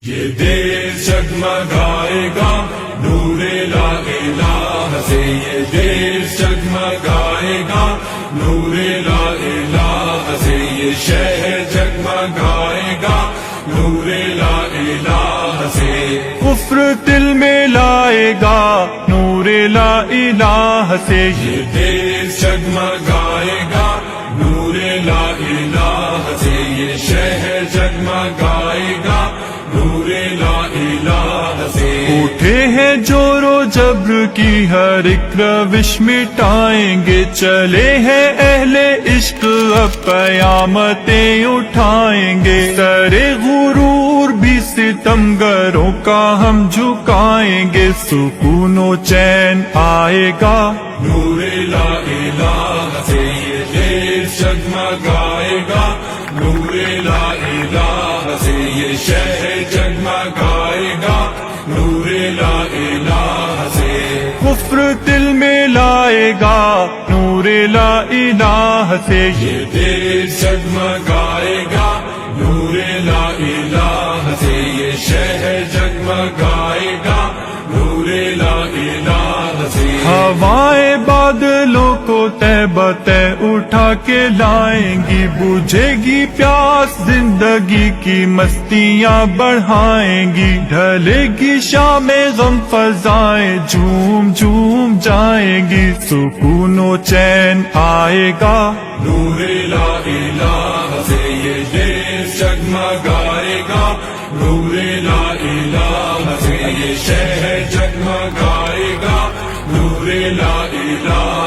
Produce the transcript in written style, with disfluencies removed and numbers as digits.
یہ دیش جگمگائے گا نور لا الہ سے، یہ دیش جگمگائے گا نور لا الہ سے، یہ شہر جگمگائے گا نور لا الہ سے، کفر دل میں لائے گا نور لا الہ سے، یہ دیش جگمگائے گا نور لا الہ سے، یہ شہر جگمگائے گا نور لا الہ سے، اٹھے ہیں جور و جبر کی ہر ایک روش مٹائیں گے، چلے ہیں اہل عشق اب قیامتیں اٹھائیں گے، سر غرور بھی ستمگروں کا ہم جھکائیں گے، سکون و چین آئے گا نور لا الہ سے، یہ دیش جگمگائے گا نور لا الہ سے، یہ شہر جگمگائے گا نور لا الہ سے، کفر دل میں لائے گا نور لا الہ سے، یہ دیش جگمگائے گا نور لا الہ سے، یہ شہر جگمگائے گا نور لا الہ سے، ہوائیں بادلوں کو تہ بتہ اٹھا کے لائیں گی، بجھے گی پیاس زندگی کی مستیاں بڑھائیں گی، ڈھلے گی شام غم فضائیں جھوم جھوم جائیں گی، سکون و چین آئے گا نور لا الہ سے، یہ دیش جگمگائے گا نور لا الہ سے، یہ شہر جگمگائے گا نور لا الہ